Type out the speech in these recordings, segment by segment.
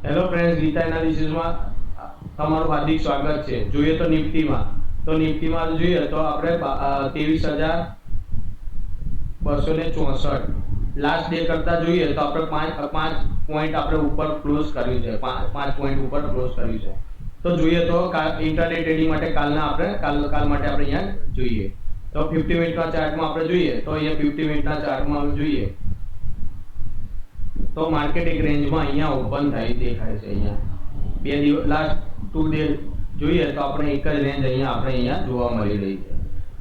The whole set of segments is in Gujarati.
હેલો ફ્રેન્ડ્સ, ગીતા એનાલિસિસમાં તમારું હાર્દિક સ્વાગત છે. જોઈએ તો નિફ્ટીમાં જોઈએ તો આપણે 23,264 લાસ્ટ ડે કરતા જોઈએ તો આપણે પાંચ પોઈન્ટ આપણે ઉપર ક્લોઝ કર્યું છે. પાંચ પોઈન્ટ ઉપર ક્લોઝ કર્યું છે. તો જોઈએ તો ઇન્ટ્રાડે ટ્રેડિંગ માટે કાલ માટે આપણે અહીંયા જોઈએ તો 50 મિનિટના ચાર્ટમાં આપણે જોઈએ તો અહીંયા 50 મિનિટના ચાર્ટમાં જોઈએ તો માર્કેટ એક રેન્જમાં અહીંયા ઓપન થઈ દેખાય છે. અહીંયા બે દિવસ લાસ્ટ 2 ડે જોઈએ તો આપણે એક જ રેન્જ અહીંયા જોવા મળી રહી છે.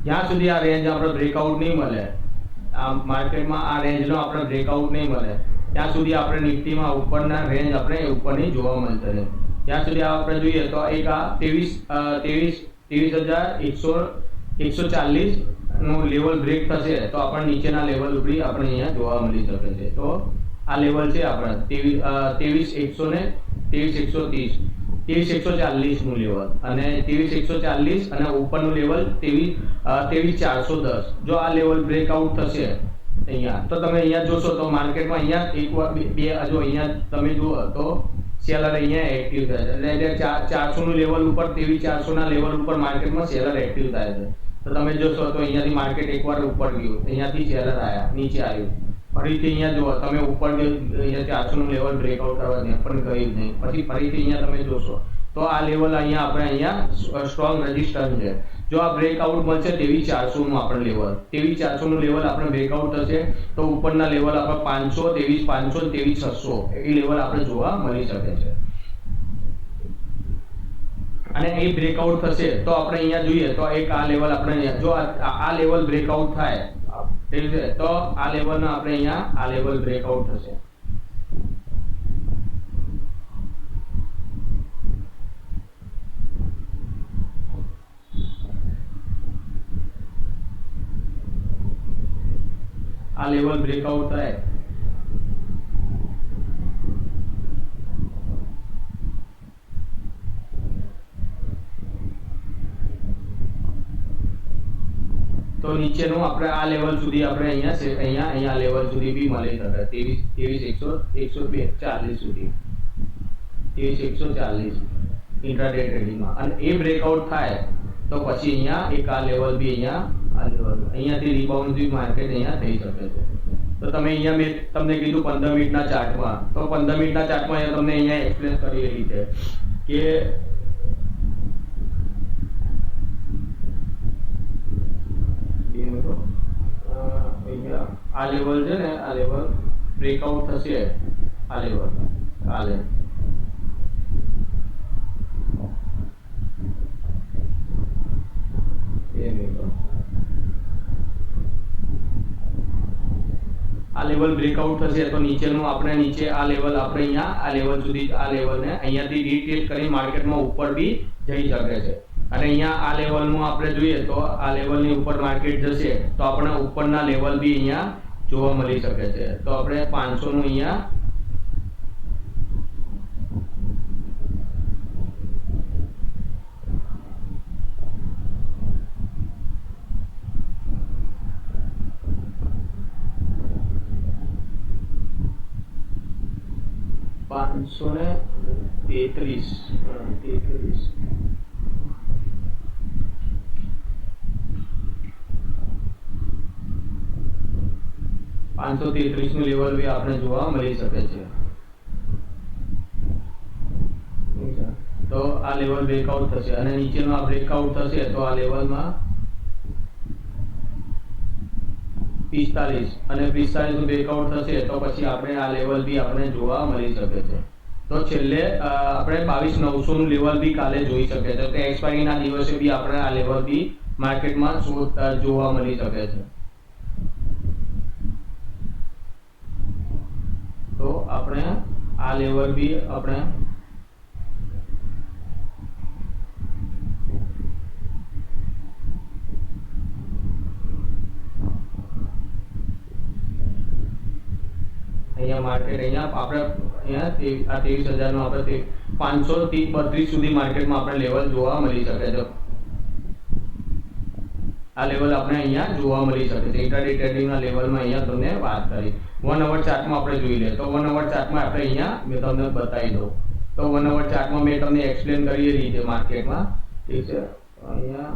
જ્યાં સુધી આ રેન્જ આપણે બ્રેકઆઉટ નહીં મળે, આ માર્કેટમાં આ રેન્જનો આપણે બ્રેકઆઉટ નહીં મળે ત્યાં સુધી આપણે નિફ્ટીમાં ઉપરના રેન્જ આપણે ઉપરની જોવા મળશે. ત્યાં સુધી આપણે જોઈએ તો એક આ 23,140 નું લેવલ બ્રેક થશે તો આપણે નીચેના લેવલ ઉપર આપણે અહીંયા જોવા મળી શકે છે. તો આ લેવલ છે આપણે 23,140 નું લેવલ અને 23,140 અને ઉપરનું લેવલ 23,410. જો આ લેવલ બ્રેકઆઉટ થશે અહીંયા તો તમે અહીંયા જોશો તો માર્કેટમાં અહીંયા એક વાર બે જો અહીંયા તમે જુઓ તો સેલર અહીંયા એક્ટિવ થાય છે. એટલે 400 નું લેવલ ઉપર 23,400 ના લેવલ ઉપર માર્કેટમાં સેલર એક્ટિવ થાય છે. તો તમે જોશો તો અહીંયાથી માર્કેટ એકવાર ઉપર ગયું, અહીંયાથી સેલર આયા, નીચે આવ્યું, ફરીથી અહીંયા જુઓ તમે ઉપર અહીંયા 400 નું લેવલ બ્રેકઆઉટ કરવા દે પણ ગયું નહીં, પછી ફરીથી અહીંયા તમે જોશો તો આ લેવલ અહીંયા સ્ટ્રોંગ રેઝિસ્ટન્સ છે. જો આ બ્રેકઆઉટ મળશે 23,400 નું આપણે લેવલ 23,400 નું લેવલ આપણે બ્રેકઆઉટ થશે તો ઉપરના લેવલ આપણે 500, 23,500, 23,600 એ લેવલ આપણે જોવા મળી શકે છે. અને એ બ્રેકઆઉટ થશે તો આપણે અહીંયા જોઈએ તો એક આ લેવલ આપણે જો આ લેવલ બ્રેકઆઉટ થાય તો આ લેવલનો આપણે અહીંયા આ લેવલ બ્રેકઆઉટ થશે. આ લેવલ બ્રેકઆઉટ થાય તો નીચેનું આપણે આ લેવલ સુધી આપણે અહીંયા લેવલ સુધી બી મળી શકે 23,140 સુધી 23,140 ઇન્ટ્રાડે ટ્રેડિંગમાં. અને એ બ્રેકઆઉટ થાય તો પછી અહીંયા એક આ લેવલ બી અહીંયાથી રિબાઉન્ડ બી માર્કેટ અહીંયા થઈ શકે છે. તો તમે અહીંયા મેં તમને કીધું 15 મિનિટના ચાર્ટમાં, તો 15 મિનિટના ચાર્ટમાં તમને અહીંયા એક્સપ્લેન કરી રહી છે કે આ લેવલ છે ને, આ લેવલ બ્રેકઆઉટ થશે, આ લેવલ આ લેવલ બ્રેકઆઉટ થશે તો નીચેનું આપણે નીચે આ લેવલ આપણે અહીંયા આ લેવલ સુધી આ લેવલને અહીંયાથી રીટેસ્ટ કરી માર્કેટમાં ઉપર બી જઈ શકે છે. અને અહીંયા આ લેવલનું આપણે જોઈએ તો આ લેવલની ઉપર માર્કેટ જશે તો આપણે ઉપરના લેવલ બી અહીંયા જોવા મળી શકે છે. તો આપણે 500 નું અહીંયા $533 નું લેવલ બી આપણે જોવા મળી શકે છે. તો આ લેવલ બ્રેકઆઉટ થશે અને નીચેનો આ બ્રેકઆઉટ થશે તો આ લેવલમાં 45 અને 45 નું બ્રેકઆઉટ થશે તો પછી આપણે આ લેવલ બી આપણે જોવા મળી શકે છે. તો છેલ્લે આપણે 22,900 નું લેવલ બી કાલે જોઈ શકે છે. તો એક્સપાયરીના દિવસે બી આપણે આ લેવલ બી માર્કેટમાં જોવા મળી શકે છે. તો આપણે આ લેવલ બી આપણે અહીંયા માર્કેટ અહીંયા આપણે અહીંયા 23,000 નો આપણે 500 થી 32 સુધી માર્કેટમાં આપણે લેવલ જોવા મળી શકે છે. આ લેવલ આપણે અહીંયા જોવા મળી શકે છે. ઇન્ટ્રાડે ટ્રેડિંગના લેવલમાં અહીંયા તમને વાત કરી. 1 અવર ચાર્ટમાં આપણે જોઈ લે તો 1 અવર ચાર્ટમાં આપણે અહીંયા મેં તમને બતાવી દઉં તો 1/4 મેં તમને એક્સપ્લેન કરી એ રીતે માર્કેટમાં, ઠીક છે. અહીંયા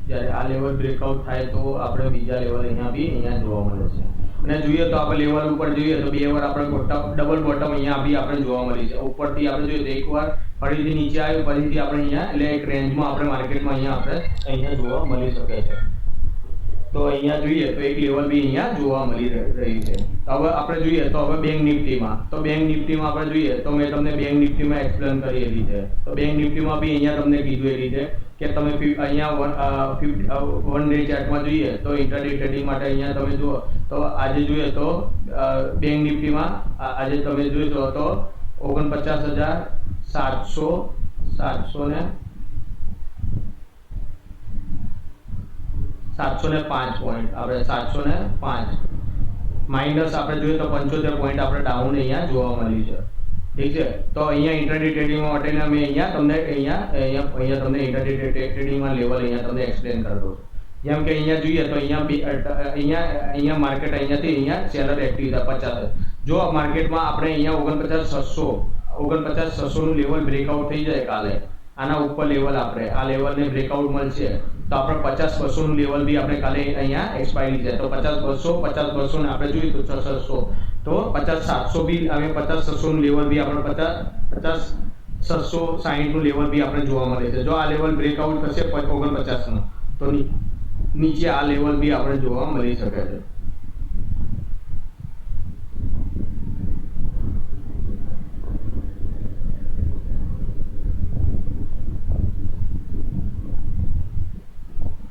જ્યારે આ લેવલ બ્રેકઆઉટ થાય તો આપણે બીજા લેવલ અહીંયા જોવા મળે છે. અને જોઈએ તો આપણે લેવલ ઉપર જોઈએ તો બે વાર આપણે ડબલ બોટમ અહીંયા બી આપણે જોવા મળી છે. ઉપરથી આપણે જોઈએ તો એકવાર ફરીથી નીચે આવ્યું, ફરીથી આપણે અહીંયા એટલે એક રેન્જમાં આપણે માર્કેટમાં અહીંયા જોવા મળી શકે છે. તો અહીંયા જોઈએ તો એક લેવલ બી અહીંયા જોવા મળી રહી છે. હવે આપણે જોઈએ તો હવે બેંક નિફ્ટીમાં આપણે જોઈએ તો મેં તમને બેંક નિફ્ટીમાં એક્સપ્લેન કરી એ રીતે. તો બેંક નિફ્ટીમાં બી અહીંયા તમને કીધું એ રીતે કે તમે અહીંયા 1 ડે ચાર્ટમાં જોઈએ તો ઇન્ટ્રાડે ટ્રેડિંગ માટે અહીંયા તમે જુઓ તો આજે જોઈએ તો બેંક નિફ્ટીમાં આજે તમે જોઈશો તો 705 પોઈન્ટ, આપણે 705 માઇનસ આપણે જોઈએ તો 75 પોઈન્ટ આપણે ડાઉન અહીંયા જોવા મળી છે, ઠીક છે. તો અહીંયા ઇન્ટ્રાડે ટ્રેડિંગ માટેના મેં અહીંયા તમને ઇન્ટ્રાડે ટ્રેડિંગમાં લેવલ અહીંયા તમને એક્સપ્લેન કરી દઉં છું. જેમ કે અહીંયા જોઈએ તો અહીંયા માર્કેટ અહીંયાથી અહીંયા સેલર એક્ટિવ હતા 50. જો માર્કેટમાં આપણે અહીંયા 49,600 નું લેવલ બ્રેકઆઉટ થઈ જાય કાલે, આના ઉપર લેવલ આપણે આ લેવલને બ્રેકઆઉટ મળશે તો આપણે 50-200 નું લેવલ બી આપણે કાલે અહીંયા એક્સપાયરી છે. તો 50-200 ને આપણે જોઈએ તો 600, તો 50-700 બી આવે, 50-600 નું લેવલ બી આપણે 50-760 નું લેવલ બી આપણે જોવા મળે છે. જો આ લેવલ બ્રેકઆઉટ થશે 49 નું તો નીચે આ લેવલ બી આપણે જોવા મળી શકે છે.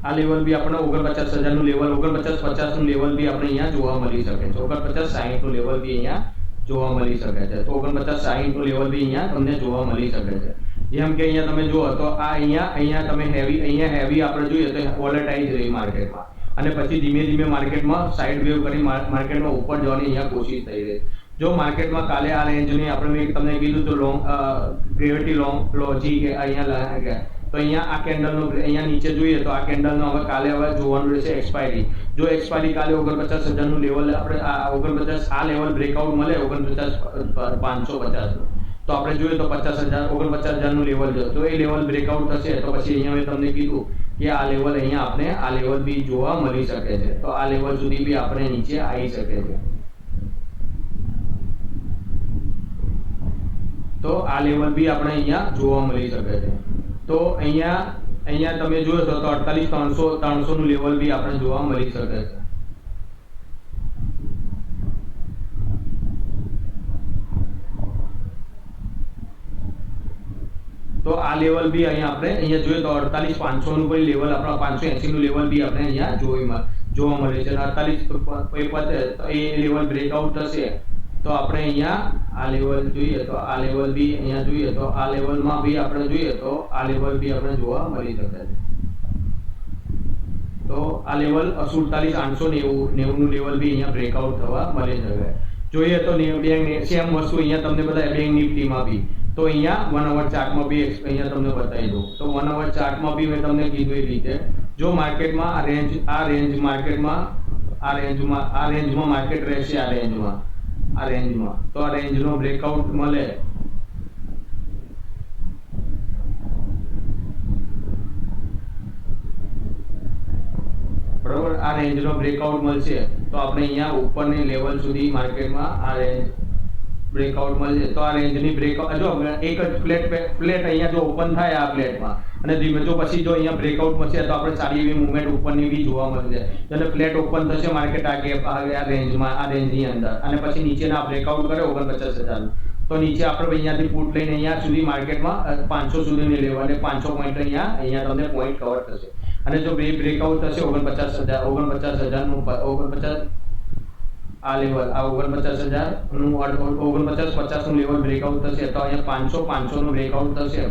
આ લેવલ બી આપણે 49,000 નું લેવલ, 49,50 નું લેવલ બી આપણે અહીંયા જોવા મળી શકે છે. 49,60 નું લેવલ બી અહીંયા જોવા મળી શકે છે. તો 49,60 નું લેવલ બી અહીંયા તમને જોવા મળી શકે છે. જેમ કે અહીંયા તમે જુઓ તો આ અહીંયા તમે હેવી આપણે જોઈએ તો વોલેટાઇલ રહી માર્કેટમાં, અને પછી ધીમે ધીમે માર્કેટમાં સાઇડ વેવ કરી માર્કેટમાં ઉપર જવાની અહીંયા કોશિશ થઈ રહી. જો માર્કેટમાં કાલે આ રેન્જની આપણે મેં તમને કીધું તો ગ્રેવિટી લોજી કે અહીંયા લાગ્યા તો અહીંયા આ કેન્ડલનો અહીંયા નીચે જોઈએ તો આ કેન્ડલનો હવે કાલે જોવાનું રહેશે એક્સપાયરી. જો એક્સપાયરી કાલે 49,000 નું લેવલ આપણે આ 49 આ લેવલ બ્રેકઆઉટ મળે 49,550 તો આપણે જોઈએ તો 49,000 નું લેવલ જો તો એ લેવલ બ્રેકઆઉટ થશે તો પછી અહીંયા મેં તમને કીધું કે આ લેવલ અહીંયા આપણે આ લેવલ બી જોવા મળી શકે છે. તો આ લેવલ સુધી બી આપણે નીચે આવી શકે છે. તો આ લેવલ બી આપણે અહીંયા જોવા મળી શકે છે. તો અહીંયા તમે જોયો તો 48,300 નું લેવલ બી આપણે જોવા મળી શકે છે. તો આ લેવલ બી અહીંયા આપણે જોઈએ તો 48,500 નું કોઈ લેવલ આપણા 580 નું લેવલ બી આપણે અહીંયા જોવા મળે છે. 48 એ લેવલ બ્રેકઆઉટ થશે તો આપણે અહીંયા આ લેવલ જોઈએ તો આ લેવલ બી અહીંયા જોઈએ તો આ લેવલમાં બી આપણે જોઈએ તો આ લેવલ બી આપણે જોવા મળી શકે છે. તો આ લેવલ 48,890 નું લેવલ બી અહીંયા બ્રેકઆઉટ થવા મળે છે. જોઈએ તો સેમ વસ્તુ અહીંયા તમને બધા બેંક નિફ્ટીમાં બી તો અહીંયા 1 અવર ચાર્ટમાં બી અહીંયા તમને બતાવી દઉં. તો 1 અવર ચાર્ટમાં બી મેં તમને કીધું એ રીતે જો માર્કેટમાં આ રેન્જ માર્કેટમાં આ રેન્જમાં માર્કેટ રહેશે, આ રેન્જમાં તો આ રેન્જનો બ્રેકઆઉટ મળે બરોબર, આ રેન્જનો બ્રેકઆઉટ મળશે તો આપણે અહીંયા ઉપરની લેવલ સુધી માર્કેટમાં આ રેન્જ બ્રેકઆઉટ મળશે. તો આ રેન્જની બ્રેકઆઉટ જો એક જ ફ્લેટ અહીંયા જો ઓપન થાય આ ફ્લેટમાં અને ધીમે જો પછી જો અહીંયા બ્રેકઆઉટ મળશે તો આપણે સારી એવી મૂવમેન્ટ ઉપરની બી જોવા મળશે. એટલે ફ્લેટ ઓપન થશે માર્કેટ આ ગેપ આ રેન્જમાં આ રેન્જની અંદર અને પછી નીચેના બ્રેકઆઉટ કરે 49,000 તો નીચે આપણે અહીંયાથી ફૂટ લઈને અહીંયા સુધી માર્કેટમાં 500 સુધીની લેવલ અને 500 પોઈન્ટ અહીંયા તમને પોઈન્ટ કવર થશે. અને જો બ્રેકઆઉટ થશે 49,000 નું 49 આ લેવલ આ 49,000 નું 49,50 નું લેવલ બ્રેકઆઉટ થશે તો અહીંયા 500 નું બ્રેકઆઉટ થશે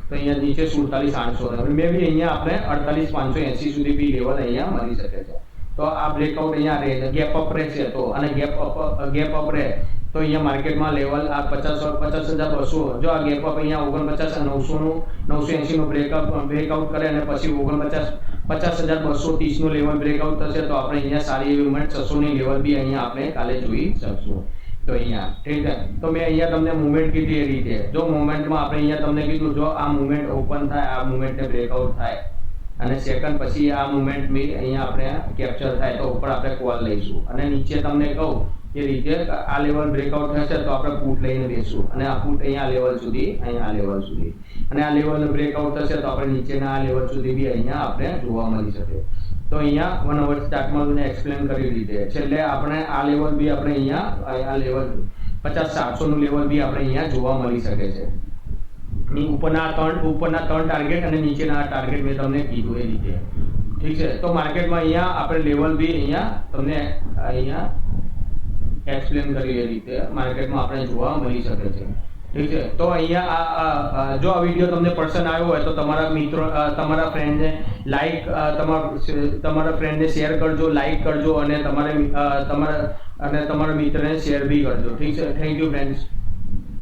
તો અહીંયા નીચે 47,800 મે બી અહીંયા આપણે 48,580 સુધી બી લેવલ અહીંયા મળી શકે છે. તો આ બ્રેકઆઉટ અહીંયા રહે ગેપ અપ રહેશે તો અને ગેપ અપ રહે તો અહીંયા માર્કેટમાં લેવલ આ 50,200 જો આ ગેપ અપ અહીંયા 49,900 નું 980 નું બ્રેકઆઉટ કરે અને પછી 50,230 નું લેવલ બ્રેકઆઉટ થશે તો આપણે અહીંયા સારી એવી મૂવમેન્ટ 600 ની લેવલ બી અહીંયા આપણે કાલે જોઈ શકશું. તો અહીંયા ઠીક છે. તો મેં અહીંયા તમને મૂવમેન્ટ કીધી એ રીતે જો મૂવમેન્ટમાં આપણે અહીંયા તમને કીધું જો આ મૂવમેન્ટ ઓપન થાય આ મૂવમેન્ટને બ્રેકઆઉટ થાય અને સેકન્ડ પછી આ મૂવમેન્ટ બી અહીંયા આપણે કેપ્ચર થાય તો ઉપર આપણે કોલ લઈશું અને નીચે તમને કહું એ રીતે આ લેવલ બ્રેકઆઉટ થશે તો આપણે પુટ લઈને બેસું અને આ પુટ અહીંયા લેવલ સુધી અહીંયા આ લેવલ સુધી અને આ લેવલનું બ્રેકઆઉટ થશે તો આપણે નીચેના આ લેવલ સુધી બી અહીંયા આપણે જોવા મળી શકે. તો અહીંયા 1 અવર ચાર્ટમાં મેં એક્સપ્લેન કરી દીધે છેલ્લે આપણે આ લેવલ બી આપણે અહીંયા આ લેવલ 50,700 નું લેવલ બી આપણે અહીંયા જોવા મળી શકે છે. ઉપરના ત્રણ ટાર્ગેટ અને નીચેના ટાર્ગેટ મેં તમને કીધું એ રીતે ઠીક છે. તો માર્કેટમાં અહીંયા આપણે લેવલ બી અહીંયા તમને અહીંયા એક્સપ્લેન કરી એ રીતે માર્કેટમાં આપણે જોવા મળી શકે છે ઠીક છે. તો અહીંયા જો આ વિડીયો તમને પસંદ આવ્યો હોય તો તમારા મિત્રો તમારા ફ્રેન્ડને લાઈક તમારા ફ્રેન્ડને શેર કરજો, લાઈક કરજો અને તમારા મિત્રને શેર બી કરજો ઠીક છે. Thank you friends.